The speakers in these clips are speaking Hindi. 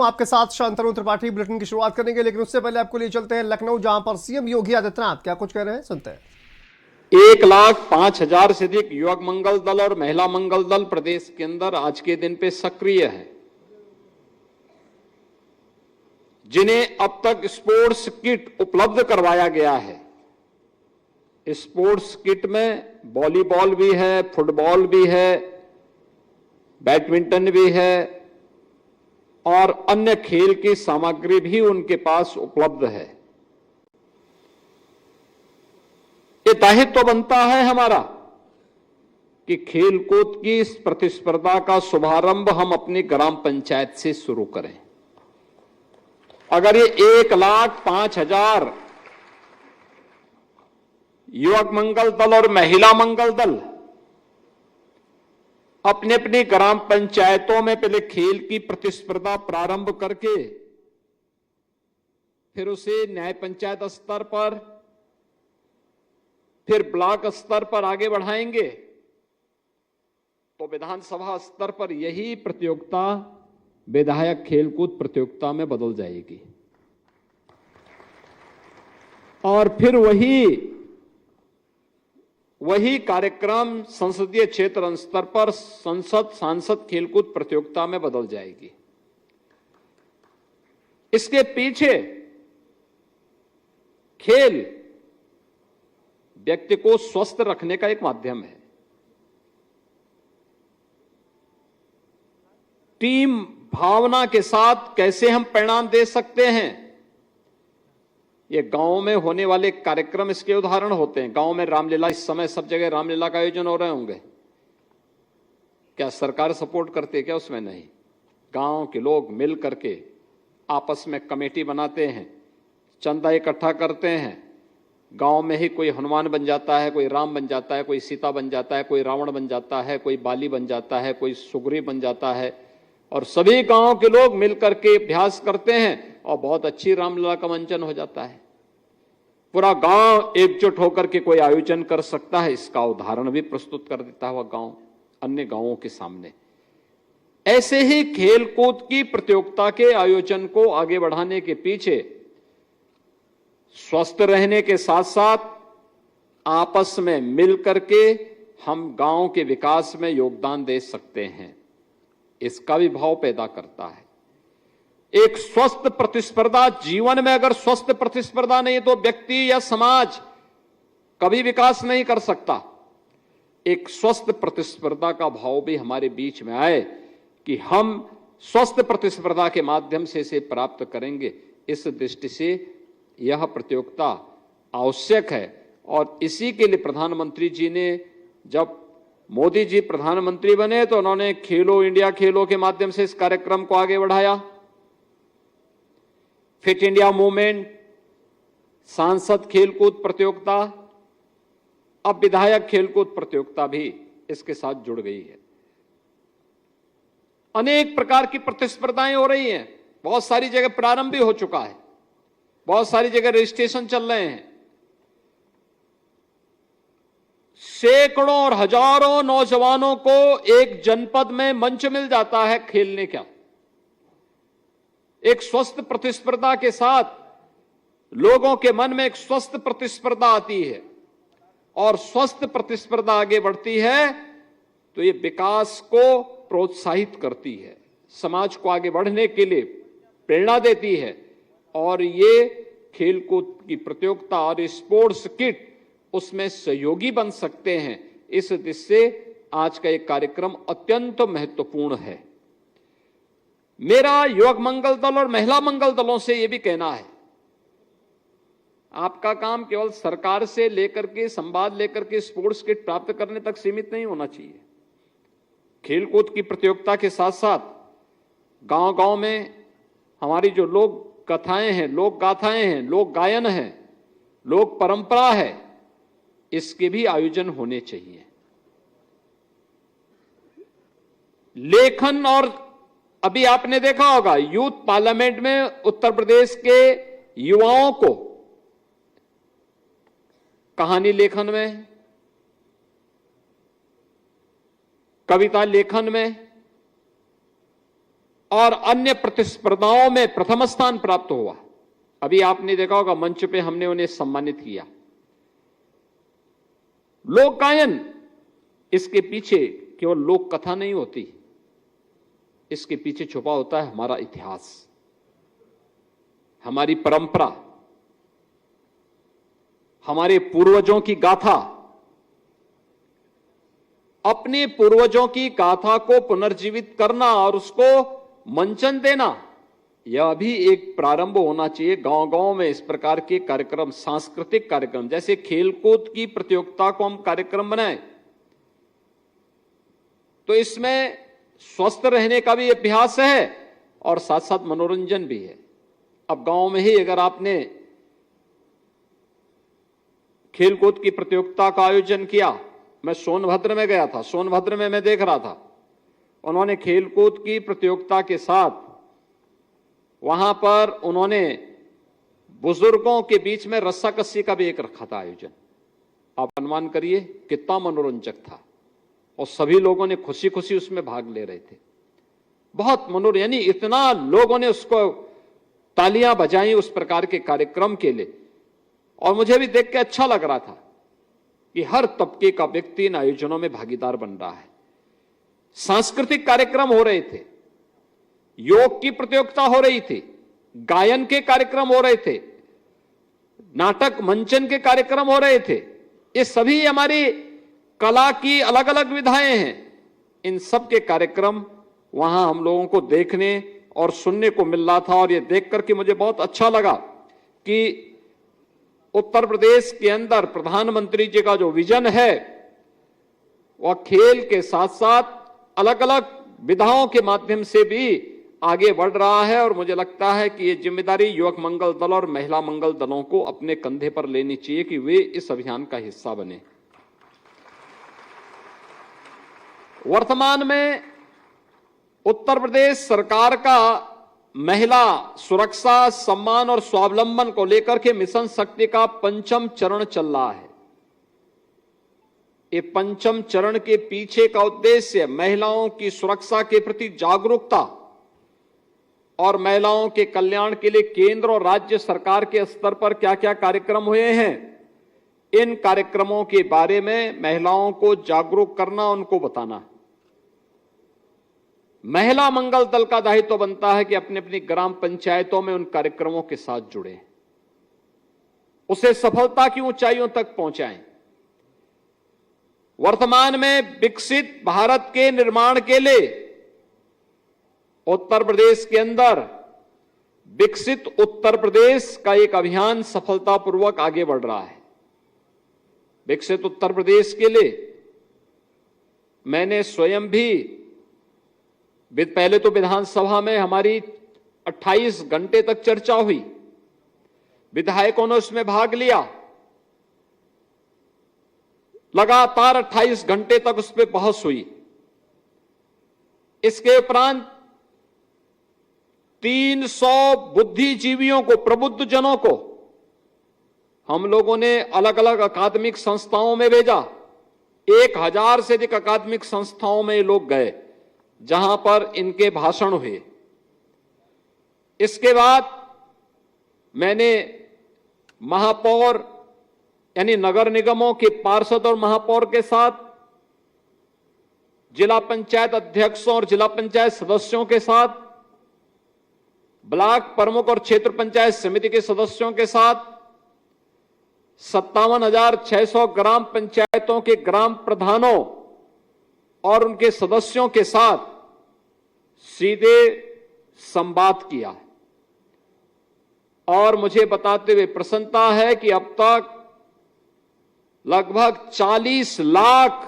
आपके साथ शांतनु त्रिपाठी बुलेटिन की शुरुआत करेंगे, लेकिन उससे पहले आपको लिए चलते हैं लखनऊ, जहां पर सीएम योगी आदित्यनाथ क्या कुछ कह रहे हैं, सुनते हैं। 1,05,000 से अधिक युवक मंगल दल और महिला मंगल दल प्रदेश के अंदर आज के दिन पे सक्रिय है, जिन्हें अब तक स्पोर्ट्स किट उपलब्ध करवाया गया है। स्पोर्ट्स किट में वॉलीबॉल भी है, फुटबॉल भी है, बैडमिंटन भी है और अन्य खेल की सामग्री भी उनके पास उपलब्ध है। ये दायित्व बनता है हमारा कि खेलकूद की इस प्रतिस्पर्धा का शुभारंभ हम अपनी ग्राम पंचायत से शुरू करें। अगर ये 1,05,000 युवक मंगल दल और महिला मंगल दल अपने अपनी ग्राम पंचायतों में पहले खेल की प्रतिस्पर्धा प्रारंभ करके फिर उसे न्याय पंचायत स्तर पर, फिर ब्लॉक स्तर पर आगे बढ़ाएंगे, तो विधानसभा स्तर पर यही प्रतियोगिता विधायक खेलकूद प्रतियोगिता में बदल जाएगी और फिर वही कार्यक्रम संसदीय क्षेत्र स्तर पर सांसद खेलकूद प्रतियोगिता में बदल जाएगी। इसके पीछे खेल व्यक्ति को स्वस्थ रखने का एक माध्यम है। टीम भावना के साथ कैसे हम परिणाम दे सकते हैं, ये गांव में होने वाले कार्यक्रम इसके उदाहरण होते हैं। गांव में रामलीला, इस समय सब जगह रामलीला का आयोजन हो रहे होंगे, क्या सरकार सपोर्ट करती है? क्या उसमें नहीं। गांव के लोग मिल करके आपस में कमेटी बनाते हैं, चंदा इकट्ठा करते हैं। गांव में ही कोई हनुमान बन जाता है, कोई राम बन जाता है, कोई सीता बन जाता है, कोई रावण बन जाता है, कोई बाली बन जाता है, कोई सुग्रीव बन जाता है और सभी गांव के लोग मिलकर के अभ्यास करते हैं और बहुत अच्छी रामलीला का मंचन हो जाता है। पूरा गांव एकजुट होकर के कोई आयोजन कर सकता है, इसका उदाहरण भी प्रस्तुत कर देता हुआ गांव अन्य गांवों के सामने। ऐसे ही खेलकूद की प्रतियोगिता के आयोजन को आगे बढ़ाने के पीछे स्वस्थ रहने के साथ साथ आपस में मिलकर के हम गांव के विकास में योगदान दे सकते हैं, इसका भी भाव पैदा करता है। एक स्वस्थ प्रतिस्पर्धा, जीवन में अगर स्वस्थ प्रतिस्पर्धा नहीं तो व्यक्ति या समाज कभी विकास नहीं कर सकता। एक स्वस्थ प्रतिस्पर्धा का भाव भी हमारे बीच में आए कि हम स्वस्थ प्रतिस्पर्धा के माध्यम से इसे प्राप्त करेंगे। इस दृष्टि से यह प्रतियोगिता आवश्यक है और इसी के लिए प्रधानमंत्री जी ने, जब मोदी जी प्रधानमंत्री बने तो उन्होंने खेलो इंडिया खेलो के माध्यम से इस कार्यक्रम को आगे बढ़ाया। फिट इंडिया मूवमेंट, सांसद खेलकूद प्रतियोगिता, अब विधायक खेलकूद प्रतियोगिता भी इसके साथ जुड़ गई है। अनेक प्रकार की प्रतिस्पर्धाएं हो रही हैं, बहुत सारी जगह प्रारंभ भी हो चुका है, बहुत सारी जगह रजिस्ट्रेशन चल रहे हैं। सैकड़ों और हजारों नौजवानों को एक जनपद में मंच मिल जाता है खेलने का। एक स्वस्थ प्रतिस्पर्धा के साथ लोगों के मन में एक स्वस्थ प्रतिस्पर्धा आती है और स्वस्थ प्रतिस्पर्धा आगे बढ़ती है तो ये विकास को प्रोत्साहित करती है, समाज को आगे बढ़ने के लिए प्रेरणा देती है और ये खेलकूद की प्रतियोगिता और स्पोर्ट्स किट उसमें सहयोगी बन सकते हैं। इस दृष्टि से आज का एक कार्यक्रम अत्यंत महत्वपूर्ण है। मेरा युवक मंगल दल और महिला मंगल दलों से यह भी कहना है, आपका काम केवल सरकार से लेकर के संवाद लेकर के स्पोर्ट्स किट प्राप्त करने तक सीमित नहीं होना चाहिए। खेलकूद की प्रतियोगिता के साथ साथ गांव गांव में हमारी जो लोक कथाएं हैं, लोक गाथाएं हैं, लोक गायन है, लोक परंपरा है, इसके भी आयोजन होने चाहिए। लेखन, और अभी आपने देखा होगा यूथ पार्लियामेंट में उत्तर प्रदेश के युवाओं को कहानी लेखन में, कविता लेखन में और अन्य प्रतिस्पर्धाओं में प्रथम स्थान प्राप्त हुआ। अभी आपने देखा होगा मंच पे हमने उन्हें सम्मानित किया। लोक गायन, इसके पीछे केवल लोक कथा नहीं होती, इसके पीछे छुपा होता है हमारा इतिहास, हमारी परंपरा, हमारे पूर्वजों की गाथा। अपने पूर्वजों की गाथा को पुनर्जीवित करना और उसको मंचन देना, यह भी एक प्रारंभ होना चाहिए। गांव-गांव में इस प्रकार के कार्यक्रम, सांस्कृतिक कार्यक्रम, जैसे खेलकूद की प्रतियोगिता को हम कार्यक्रम बनाएं, तो इसमें स्वस्थ रहने का भी अभ्यास है और साथ साथ मनोरंजन भी है। अब गांव में ही अगर आपने खेलकूद की प्रतियोगिता का आयोजन किया, मैं सोनभद्र में गया था, सोनभद्र में मैं देख रहा था, उन्होंने खेलकूद की प्रतियोगिता के साथ वहां पर उन्होंने बुजुर्गों के बीच में रस्साकस्सी का भी एक रखा था आयोजन। आप अनुमान करिए कितना मनोरंजक था, और सभी लोगों ने खुशी खुशी उसमें भाग ले रहे थे। बहुत मनोरंजन, यानी इतना लोगों ने उसको तालियां बजाई उस प्रकार के कार्यक्रम के लिए, और मुझे भी देख के अच्छा लग रहा था कि हर तबके का व्यक्ति इन आयोजनों में भागीदार बन रहा है। सांस्कृतिक कार्यक्रम हो रहे थे, योग की प्रतियोगिता हो रही थी, गायन के कार्यक्रम हो रहे थे, नाटक मंचन के कार्यक्रम हो रहे थे। ये सभी हमारी कला की अलग अलग विधाएं हैं। इन सब के कार्यक्रम वहां हम लोगों को देखने और सुनने को मिल रहा था, और ये देख करके मुझे बहुत अच्छा लगा कि उत्तर प्रदेश के अंदर प्रधानमंत्री जी का जो विजन है वह खेल के साथ साथ अलग अलग विधाओं के माध्यम से भी आगे बढ़ रहा है। और मुझे लगता है कि ये जिम्मेदारी युवक मंगल दल और महिला मंगल दलों को अपने कंधे पर लेनी चाहिए कि वे इस अभियान का हिस्सा बने। वर्तमान में उत्तर प्रदेश सरकार का महिला सुरक्षा, सम्मान और स्वावलंबन को लेकर के मिशन शक्ति का 5वां चरण चल रहा है। ये 5वें चरण के पीछे का उद्देश्य महिलाओं की सुरक्षा के प्रति जागरूकता और महिलाओं के कल्याण के लिए केंद्र और राज्य सरकार के स्तर पर क्या क्या कार्यक्रम हुए हैं, इन कार्यक्रमों के बारे में महिलाओं को जागरूक करना, उनको बताना। महिला मंगल दल का दायित्व बनता है कि अपनी अपनी ग्राम पंचायतों में उन कार्यक्रमों के साथ जुड़े, उसे सफलता की ऊंचाइयों तक पहुंचाएं। वर्तमान में विकसित भारत के निर्माण के लिए उत्तर प्रदेश के अंदर विकसित उत्तर प्रदेश का एक अभियान सफलतापूर्वक आगे बढ़ रहा है। विकसित उत्तर प्रदेश के लिए मैंने स्वयं भी, पहले तो विधानसभा में हमारी 28 घंटे तक चर्चा हुई, विधायकों ने उसमें भाग लिया, लगातार 28 घंटे तक उस पर बहस हुई। इसके उपरांत 300 बुद्धिजीवियों को, प्रबुद्ध जनों को हम लोगों ने अलग अलग अकादमिक संस्थाओं में भेजा। 1000 से अधिक अकादमिक संस्थाओं में लोग गए जहां पर इनके भाषण हुए। इसके बाद मैंने महापौर यानी नगर निगमों के पार्षद और महापौर के साथ, जिला पंचायत अध्यक्षों और जिला पंचायत सदस्यों के साथ, ब्लॉक प्रमुख और क्षेत्र पंचायत समिति के सदस्यों के साथ, 57,600 ग्राम पंचायतों के ग्राम प्रधानों और उनके सदस्यों के साथ सीधे संवाद किया। और मुझे बताते हुए प्रसन्नता है कि अब तक लगभग 40 लाख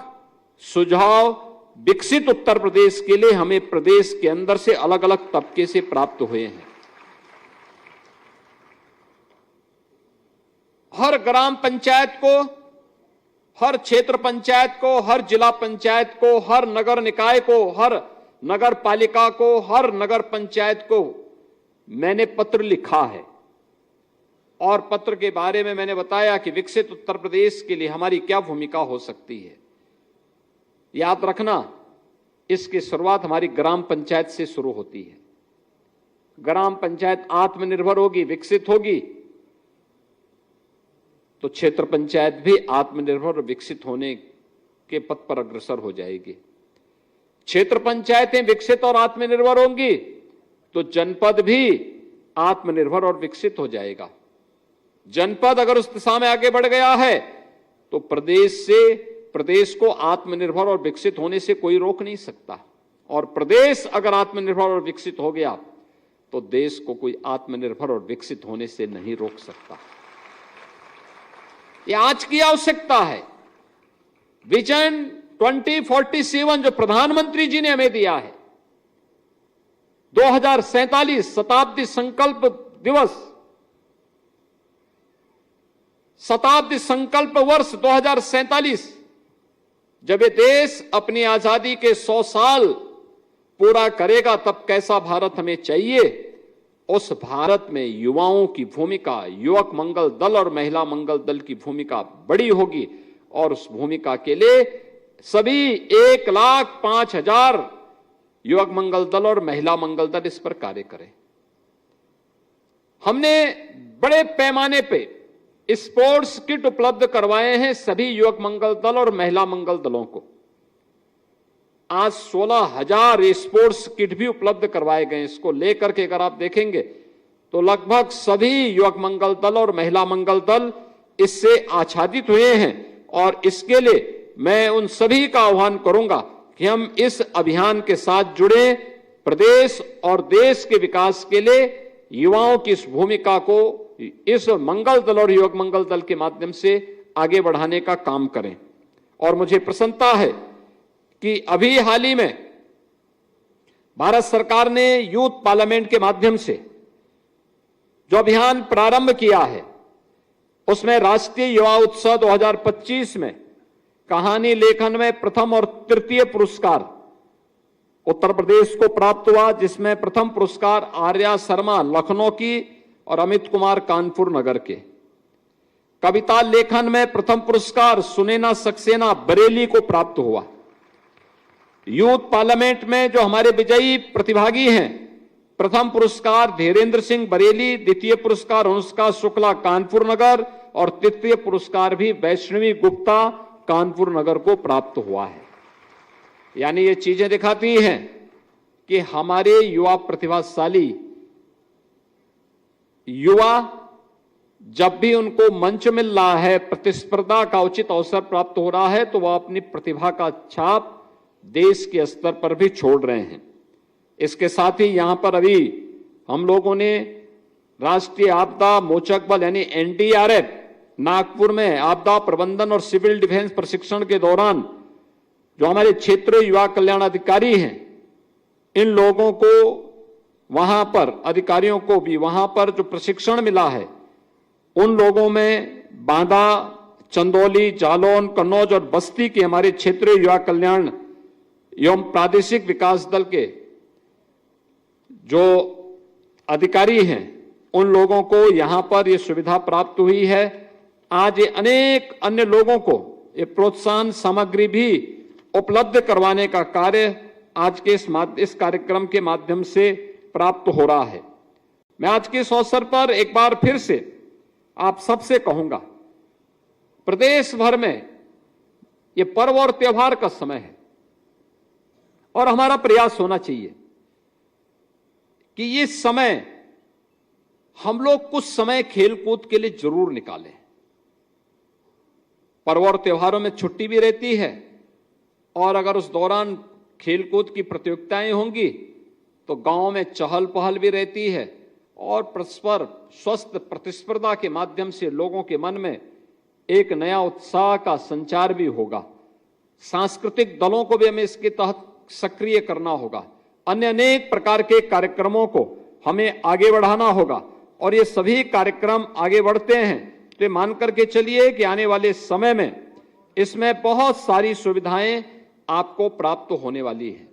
सुझाव विकसित उत्तर प्रदेश के लिए हमें प्रदेश के अंदर से अलग अलग तबके से प्राप्त हुए हैं। हर ग्राम पंचायत को, हर क्षेत्र पंचायत को, हर जिला पंचायत को, हर नगर निकाय को, हर नगर पालिका को, हर नगर पंचायत को मैंने पत्र लिखा है। और पत्र के बारे में मैंने बताया कि विकसित उत्तर प्रदेश के लिए हमारी क्या भूमिका हो सकती है। याद रखना, इसकी शुरुआत हमारी ग्राम पंचायत से शुरू होती है। ग्राम पंचायत आत्मनिर्भर होगी, विकसित होगी, तो क्षेत्र पंचायत भी आत्मनिर्भर और विकसित होने के पथ पर अग्रसर हो जाएगी। क्षेत्र पंचायतें विकसित और आत्मनिर्भर होंगी तो जनपद भी आत्मनिर्भर और विकसित हो जाएगा। जनपद अगर उस दिशा में आगे बढ़ गया है तो प्रदेश को आत्मनिर्भर और विकसित होने से कोई रोक नहीं सकता, और प्रदेश अगर आत्मनिर्भर और विकसित हो गया तो देश को कोई आत्मनिर्भर और विकसित होने से नहीं रोक सकता। यह आज की आवश्यकता है। विजन 2047 जो प्रधानमंत्री जी ने हमें दिया है, 2047 शताब्दी संकल्प दिवस, शताब्दी संकल्प वर्ष 2047, जब ये देश अपनी आजादी के 100 साल पूरा करेगा तब कैसा भारत हमें चाहिए। उस भारत में युवाओं की भूमिका, युवक मंगल दल और महिला मंगल दल की भूमिका बड़ी होगी, और उस भूमिका के लिए सभी 1,05,000 युवक मंगल दल और महिला मंगल दल इस पर कार्य करें। हमने बड़े पैमाने पे स्पोर्ट्स किट उपलब्ध करवाए हैं सभी युवक मंगल दल और महिला मंगल दलों को। आज 16,000 स्पोर्ट्स किट भी उपलब्ध करवाए गए। इसको लेकर के अगर आप देखेंगे तो लगभग सभी युवक मंगल दल और महिला मंगल दल इससे आच्छादित हुए हैं, और इसके लिए मैं उन सभी का आह्वान करूंगा कि हम इस अभियान के साथ जुड़े, प्रदेश और देश के विकास के लिए युवाओं की इस भूमिका को इस मंगल दल और युवक मंगल दल के माध्यम से आगे बढ़ाने का काम करें। और मुझे प्रसन्नता है कि अभी हाल ही में भारत सरकार ने यूथ पार्लियामेंट के माध्यम से जो अभियान प्रारंभ किया है, उसमें राष्ट्रीय युवा उत्सव 2025 में कहानी लेखन में प्रथम और तृतीय पुरस्कार उत्तर प्रदेश को प्राप्त हुआ, जिसमें प्रथम पुरस्कार आर्या शर्मा लखनऊ की और अमित कुमार कानपुर नगर के। कविता लेखन में प्रथम पुरस्कार सुनैना सक्सेना बरेली को प्राप्त हुआ। यूथ पार्लियामेंट में जो हमारे विजयी प्रतिभागी हैं, प्रथम पुरस्कार धीरेन्द्र सिंह बरेली, द्वितीय पुरस्कार अनुष्का शुक्ला कानपुर नगर, और तृतीय पुरस्कार भी वैष्णवी गुप्ता कानपुर नगर को प्राप्त हुआ है। यानी ये चीजें दिखाती हैं कि हमारे युवा प्रतिभाशाली युवा जब भी उनको मंच मिल रहा है, प्रतिस्पर्धा का उचित अवसर प्राप्त हो रहा है, तो वह अपनी प्रतिभा का छाप देश के स्तर पर भी छोड़ रहे हैं। इसके साथ ही यहां पर अभी हम लोगों ने राष्ट्रीय आपदा मोचक बल यानी एनडीआरएफ नागपुर में आपदा प्रबंधन और सिविल डिफेंस प्रशिक्षण के दौरान जो हमारे क्षेत्रीय युवा कल्याण अधिकारी हैं, इन लोगों को वहां पर, अधिकारियों को भी वहां पर जो प्रशिक्षण मिला है, उन लोगों में बांदा, चंदौली, जालौन, कन्नौज और बस्ती के हमारे क्षेत्रीय युवा कल्याण एवं प्रादेशिक विकास दल के जो अधिकारी हैं, उन लोगों को यहां पर यह सुविधा प्राप्त हुई है। आज ये अनेक अन्य लोगों को ये प्रोत्साहन सामग्री भी उपलब्ध करवाने का कार्य आज के इस कार्यक्रम के माध्यम से प्राप्त हो रहा है। मैं आज के इस अवसर पर एक बार फिर से आप सबसे कहूंगा, प्रदेश भर में ये पर्व और त्योहार का समय है, और हमारा प्रयास होना चाहिए कि ये समय हम लोग कुछ समय खेलकूद के लिए जरूर निकालें। पर्व और त्योहारों में छुट्टी भी रहती है, और अगर उस दौरान खेलकूद की प्रतियोगिताएं होंगी तो गांव में चहल पहल भी रहती है, और परस्पर स्वस्थ प्रतिस्पर्धा के माध्यम से लोगों के मन में एक नया उत्साह का संचार भी होगा। सांस्कृतिक दलों को भी हमें इसके तहत सक्रिय करना होगा। अन्य अनेक प्रकार के कार्यक्रमों को हमें आगे बढ़ाना होगा, और ये सभी कार्यक्रम आगे बढ़ते हैं तो मान करके चलिए कि आने वाले समय में इसमें बहुत सारी सुविधाएं आपको प्राप्त होने वाली है।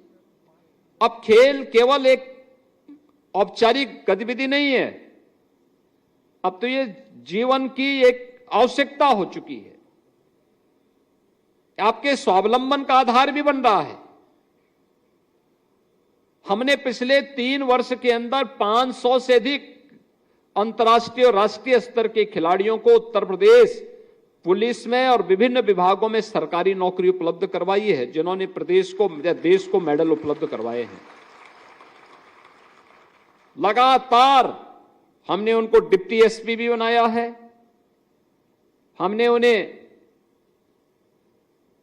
अब खेल केवल एक औपचारिक गतिविधि नहीं है, अब तो ये जीवन की एक आवश्यकता हो चुकी है, आपके स्वावलंबन का आधार भी बन रहा है। हमने पिछले 3 वर्ष के अंदर 500 से अधिक अंतर्राष्ट्रीय और राष्ट्रीय स्तर के खिलाड़ियों को उत्तर प्रदेश पुलिस में और विभिन्न विभागों में सरकारी नौकरी उपलब्ध करवाई है, जिन्होंने प्रदेश को या देश को मेडल उपलब्ध करवाए हैं। लगातार हमने उनको डिप्टी एसपी भी बनाया है, हमने उन्हें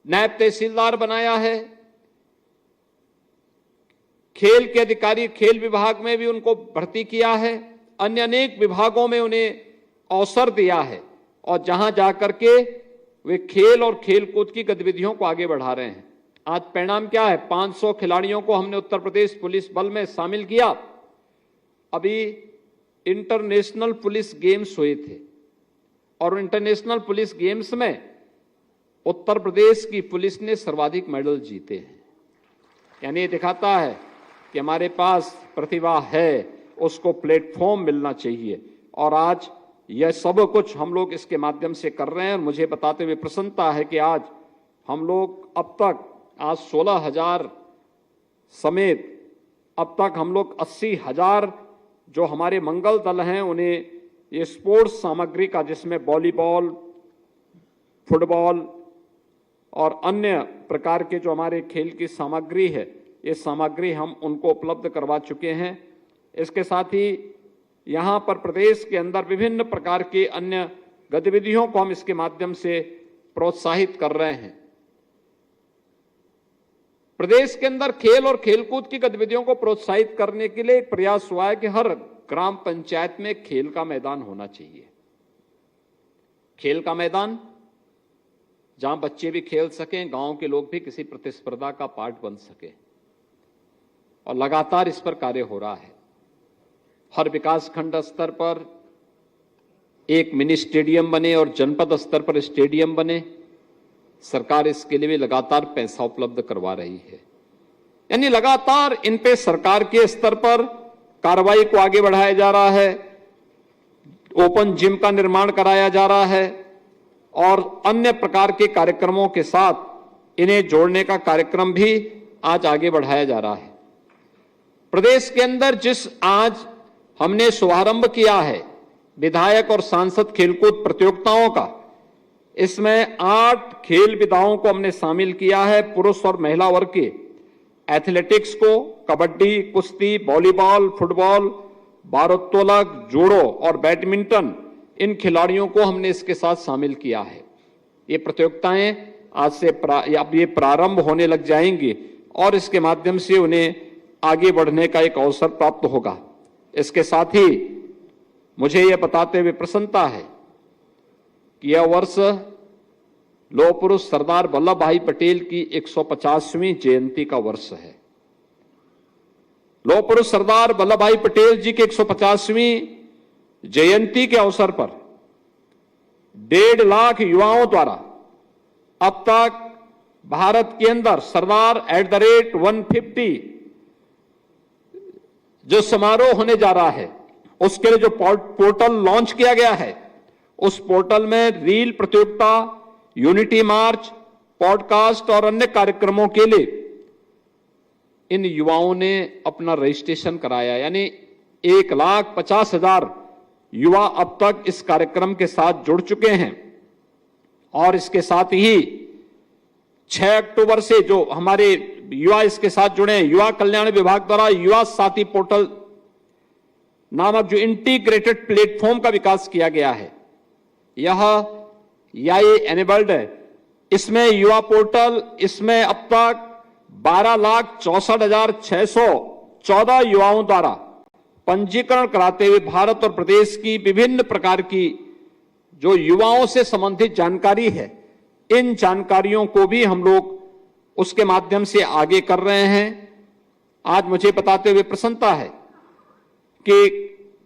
नायब तहसीलदार बनाया है, खेल के अधिकारी खेल विभाग में भी उनको भर्ती किया है, अन्य अनेक विभागों में उन्हें अवसर दिया है और जहां जाकर के वे खेल और खेलकूद की गतिविधियों को आगे बढ़ा रहे हैं। आज परिणाम क्या है? 500 खिलाड़ियों को हमने उत्तर प्रदेश पुलिस बल में शामिल किया। अभी इंटरनेशनल पुलिस गेम्स हुए थे और इंटरनेशनल पुलिस गेम्स में उत्तर प्रदेश की पुलिस ने सर्वाधिक मेडल जीते हैं। यानी ये दिखाता है कि हमारे पास प्रतिभा है, उसको प्लेटफॉर्म मिलना चाहिए और आज यह सब कुछ हम लोग इसके माध्यम से कर रहे हैं। और मुझे बताते हुए प्रसन्नता है कि आज हम लोग अब तक आज 16,000 समेत अब तक हम लोग 80,000 जो हमारे मंगल दल हैं उन्हें ये स्पोर्ट्स सामग्री का, जिसमें वॉलीबॉल, फुटबॉल और अन्य प्रकार के जो हमारे खेल की सामग्री है, ये सामग्री हम उनको उपलब्ध करवा चुके हैं। इसके साथ ही यहाँ पर प्रदेश के अंदर विभिन्न प्रकार के अन्य गतिविधियों को हम इसके माध्यम से प्रोत्साहित कर रहे हैं। प्रदेश के अंदर खेल और खेलकूद की गतिविधियों को प्रोत्साहित करने के लिए एक प्रयास हुआ है कि हर ग्राम पंचायत में खेल का मैदान होना चाहिए। खेल का मैदान जहां बच्चे भी खेल सकें, गांव के लोग भी किसी प्रतिस्पर्धा का पार्ट बन सके, और लगातार इस पर कार्य हो रहा है। हर विकास खंड स्तर पर एक मिनी स्टेडियम बने और जनपद स्तर पर स्टेडियम बने। सरकार इसके लिए भी लगातार पैसा उपलब्ध करवा रही है। यानी लगातार इन पे सरकार के स्तर पर कार्रवाई को आगे बढ़ाया जा रहा है। ओपन जिम का निर्माण कराया जा रहा है और अन्य प्रकार के कार्यक्रमों के साथ इन्हें जोड़ने का कार्यक्रम भी आज आगे बढ़ाया जा रहा है। प्रदेश के अंदर जिस आज हमने शुभारंभ किया है विधायक और सांसद खेलकूद प्रतियोगिताओं का, इसमें 8 खेल विधाओं को हमने शामिल किया है। पुरुष और महिला वर्ग के एथलेटिक्स को, कबड्डी, कुश्ती, वॉलीबॉल, फुटबॉल, भारोत्तोलक, जूडो और बैडमिंटन, इन खिलाड़ियों को हमने इसके साथ शामिल किया है। ये प्रतियोगिताएं आज से अब ये प्रारंभ होने लग जाएंगी और इसके माध्यम से उन्हें आगे बढ़ने का एक अवसर प्राप्त होगा। इसके साथ ही मुझे यह बताते हुए प्रसन्नता है कि यह वर्ष लौह पुरुष सरदार वल्लभ भाई पटेल की 150वीं जयंती का वर्ष है। लौह पुरुष सरदार वल्लभ भाई पटेल जी की 150वीं जयंती के अवसर पर 1.5 लाख युवाओं द्वारा अब तक भारत के अंदर सरदार @150 जो समारोह होने जा रहा है, उसके लिए जो पोर्टल लॉन्च किया गया है, उस पोर्टल में रील प्रतियोगिता, यूनिटी मार्च, पॉडकास्ट और अन्य कार्यक्रमों के लिए इन युवाओं ने अपना रजिस्ट्रेशन कराया। यानी 1,50,000 युवा अब तक इस कार्यक्रम के साथ जुड़ चुके हैं। और इसके साथ ही 6 अक्टूबर से जो हमारे युवा इसके साथ जुड़े हैं, युवा कल्याण विभाग द्वारा युवा साथी पोर्टल नामक जो इंटीग्रेटेड प्लेटफॉर्म का विकास किया गया है, यह एनेबल्ड है। इसमें युवा पोर्टल, इसमें अब तक 12,64,614 युवाओं द्वारा पंजीकरण कराते हुए भारत और प्रदेश की विभिन्न प्रकार की जो युवाओं से संबंधित जानकारी है, इन जानकारियों को भी हम लोग उसके माध्यम से आगे कर रहे हैं। आज मुझे बताते हुए प्रसन्नता है कि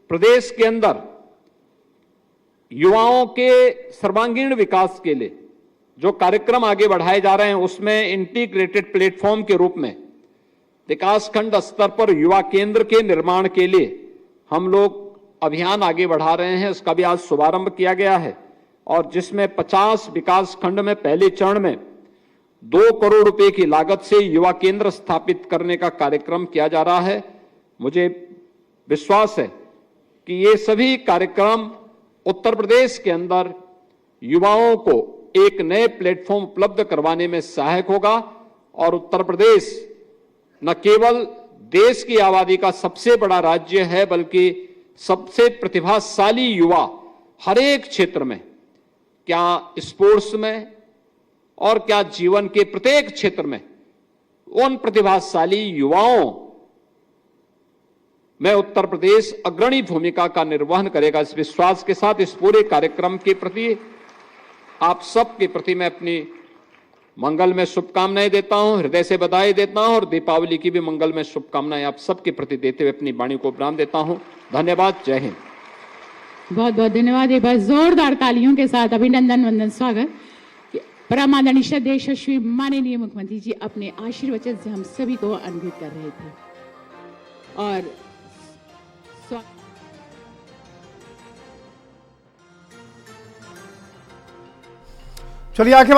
प्रदेश के अंदर युवाओं के सर्वांगीण विकास के लिए जो कार्यक्रम आगे बढ़ाए जा रहे हैं, उसमें इंटीग्रेटेड प्लेटफॉर्म के रूप में विकासखंड स्तर पर युवा केंद्र के निर्माण के लिए हम लोग अभियान आगे बढ़ा रहे हैं। उसका भी आज शुभारंभ किया गया है और जिसमें 50 विकासखंड में पहले चरण में 2 करोड़ रुपए की लागत से युवा केंद्र स्थापित करने का कार्यक्रम किया जा रहा है। मुझे विश्वास है कि ये सभी कार्यक्रम उत्तर प्रदेश के अंदर युवाओं को एक नए प्लेटफॉर्म उपलब्ध करवाने में सहायक होगा और उत्तर प्रदेश न केवल देश की आबादी का सबसे बड़ा राज्य है, बल्कि सबसे प्रतिभाशाली युवा हर एक क्षेत्र में, क्या स्पोर्ट्स में और क्या जीवन के प्रत्येक क्षेत्र में, उन प्रतिभाशाली युवाओं में उत्तर प्रदेश अग्रणी भूमिका का निर्वहन करेगा। इस विश्वास के साथ इस पूरे कार्यक्रम के प्रति आप सबके प्रति मैं अपनी मंगल में शुभकामनाएं देता हूं, हृदय से बधाई देता हूं और दीपावली की भी मंगल में शुभकामनाएं आप सबके प्रति देते हुए अपनी वाणी को विराम देता हूं। धन्यवाद। जय हिंद। बहुत बहुत धन्यवाद। एक बार जोरदार तालियों के साथ अभिनंदन वंदन स्वागत। परम आदरणीय श्रद्धेय यशस्वी माननीय मुख्यमंत्री जी अपने आशीर्वचन से हम सभी को अन्वित कर रहे थे और चलिए आगे